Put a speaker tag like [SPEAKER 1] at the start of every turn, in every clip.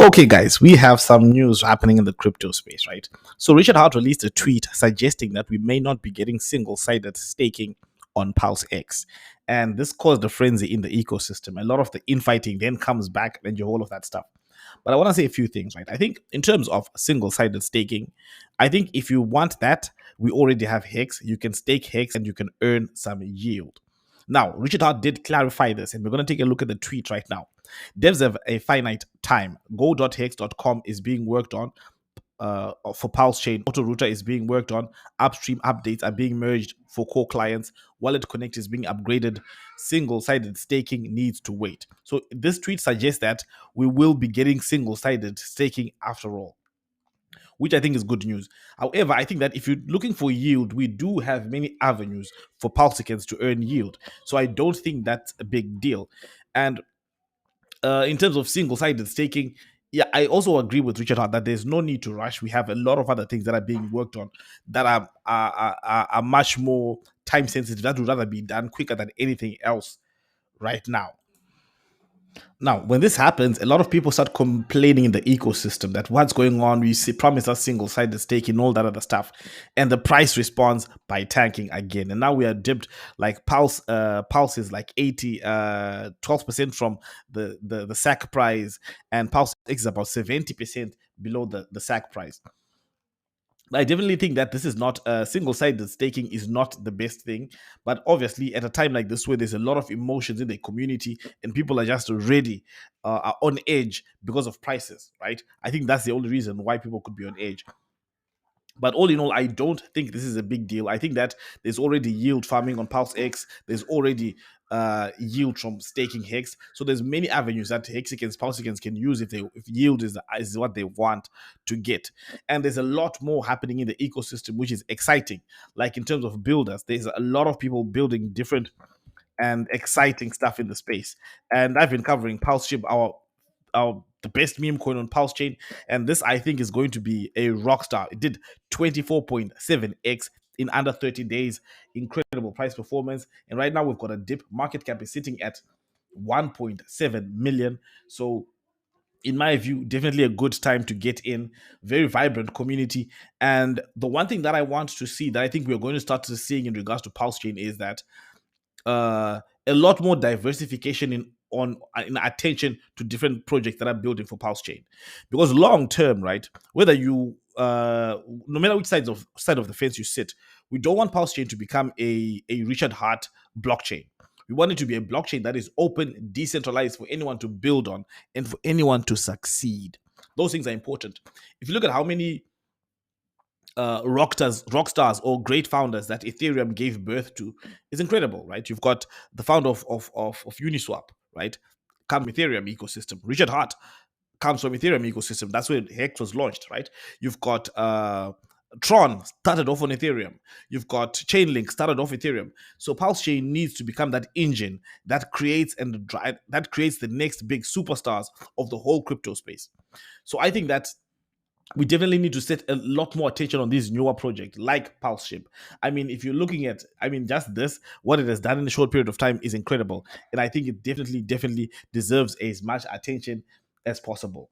[SPEAKER 1] Okay, guys, we have some news happening in the crypto space, right? So, Richard Hart released a tweet suggesting that we may not be getting single sided staking on PulseX. And this caused a frenzy in the ecosystem. A lot of the infighting then comes back and all of that stuff. But I want to say a few things, right? I think in terms of single sided staking, I think if you want that, we already have Hex. You can stake Hex and you can earn some yield. Now, Richard Hart did clarify this, and we're going to take a look at the tweet right now. Devs have a finite time. Go.hex.com is being worked on for PulseChain. AutoRouter is being worked on. Upstream updates are being merged for core clients. Wallet Connect is being upgraded. Single-sided staking needs to wait. So this tweet suggests that we will be getting single-sided staking after all, which I think is good news. However, I think that if you're looking for yield, we do have many avenues for PulseX to earn yield. So I don't think that's a big deal. And in terms of single-sided staking, yeah, I also agree with Richard Hart that there's no need to rush. We have a lot of other things that are being worked on that are much more time sensitive. That would rather be done quicker than anything else right now. Now, when this happens, a lot of people start complaining in the ecosystem that what's going on. We see promise us single-sided staking, all that other stuff, and the price responds by tanking again. And now we are dipped like Pulse is like 12% from the SAC price, and PulseX is about 70% below the SAC price. I definitely think that this is not single-sided staking is not the best thing, but obviously at a time like this where there's a lot of emotions in the community and people are just ready, are on edge because of prices, right? I think that's the only reason why people could be on edge. But all in all, I don't think this is a big deal. I think that there's already yield farming on PulseX. There's already yield from staking Hex. So there's many avenues that Hexicans, PulseX can use if yield is what they want to get. And there's a lot more happening in the ecosystem, which is exciting. Like in terms of builders, there's a lot of people building different and exciting stuff in the space. And I've been covering PulseShib, the best meme coin on PulseChain, and this I think is going to be a rock star. It did 24.7x in under 30 days. Incredible price performance, and right now we've got a dip. Market cap is sitting at 1.7 million. So in my view, definitely a good time to get in. Very vibrant community. And the one thing that I want to see that I think we're going to start seeing in regards to PulseChain is that a lot more diversification in attention to different projects that are building for PulseChain, because long term, right, whether you no matter which side of the fence you sit, we don't want PulseChain to become a Richard Hart blockchain. We want it to be a blockchain that is open, decentralized for anyone to build on and for anyone to succeed. Those things are important. If you look at how many rock stars or great founders that Ethereum gave birth to, is incredible, right? You've got the founder of Uniswap, right? Comes from Ethereum ecosystem. Richard Hart comes from Ethereum ecosystem. That's where Hex was launched, right? You've got Tron started off on Ethereum. You've got Chainlink started off Ethereum. So PulseChain needs to become that engine that creates the next big superstars of the whole crypto space. So I think that we definitely need to set a lot more attention on these newer projects like PulseShib. I mean, if you're looking at, just this, what it has done in a short period of time is incredible. And I think it definitely deserves as much attention as possible.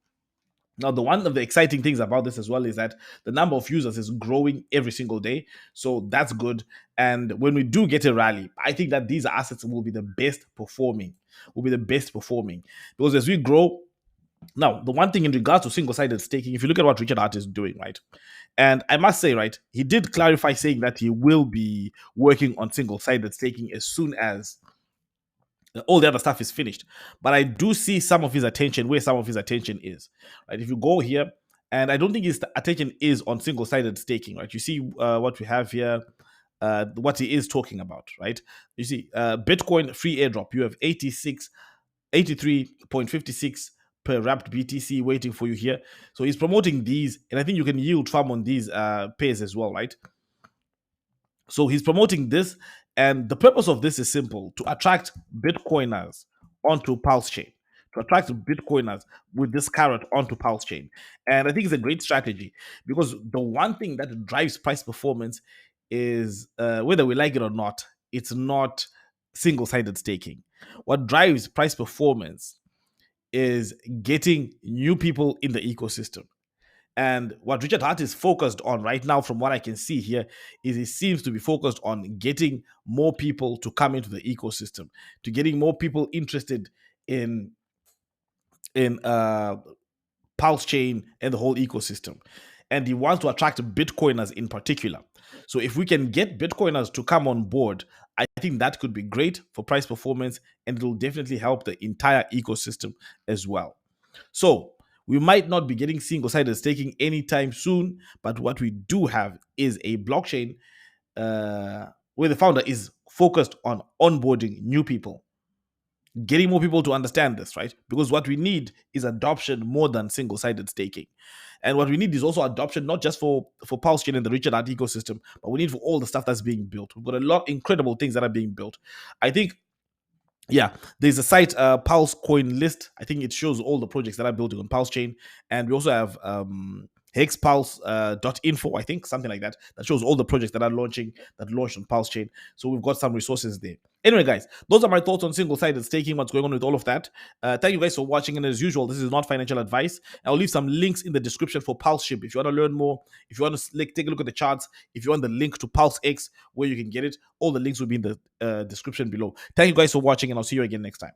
[SPEAKER 1] Now, one of the exciting things about this as well is that the number of users is growing every single day. So that's good. And when we do get a rally, I think that these assets will be the best performing, because as we grow. Now, the one thing in regards to single-sided staking, if you look at what Richard Hart is doing, right, and I must say, right, he did clarify saying that he will be working on single-sided staking as soon as all the other stuff is finished. But I do see some of his attention is, right? If you go here, and I don't think his attention is on single-sided staking, right? You see what we have here, what he is talking about, right? You see Bitcoin free airdrop. You have 83.56 per wrapped BTC waiting for you here. So he's promoting these, and I think you can yield farm on these pairs as well, right? So he's promoting this, and the purpose of this is simple: to attract Bitcoiners onto PulseChain, to attract Bitcoiners with this carrot onto PulseChain. And I think it's a great strategy, because the one thing that drives price performance is, whether we like it or not, it's not single-sided staking. What drives price performance is getting new people in the ecosystem. And what Richard Hart is focused on right now, from what I can see here, is he seems to be focused on getting more people to come into the ecosystem, to getting more people interested in in PulseChain and the whole ecosystem. And he wants to attract Bitcoiners in particular. So if we can get Bitcoiners to come on board, I think that could be great for price performance, and it will definitely help the entire ecosystem as well. So we might not be getting single-sided staking anytime soon, but what we do have is a blockchain where the founder is focused on onboarding new people, getting more people to understand this, right? Because what we need is adoption more than single-sided staking. And what we need is also adoption, not just for PulseChain and the Richard Art ecosystem, but we need for all the stuff that's being built. We've got a lot of incredible things that are being built. I think, yeah, there's a site, Pulse Coin List. I think it shows all the projects that are building on PulseChain. And we also have hexpulse.info, I think, something like that, that shows all the projects that are launching, that launched on PulseChain. So we've got some resources there. Anyway, guys, those are my thoughts on single-sided staking, what's going on with all of that. Thank you guys for watching. And as usual, this is not financial advice. I'll leave some links in the description for PulseShib. If you want to learn more, if you want to take a look at the charts, if you want the link to PulseX, where you can get it, all the links will be in the description below. Thank you guys for watching, and I'll see you again next time.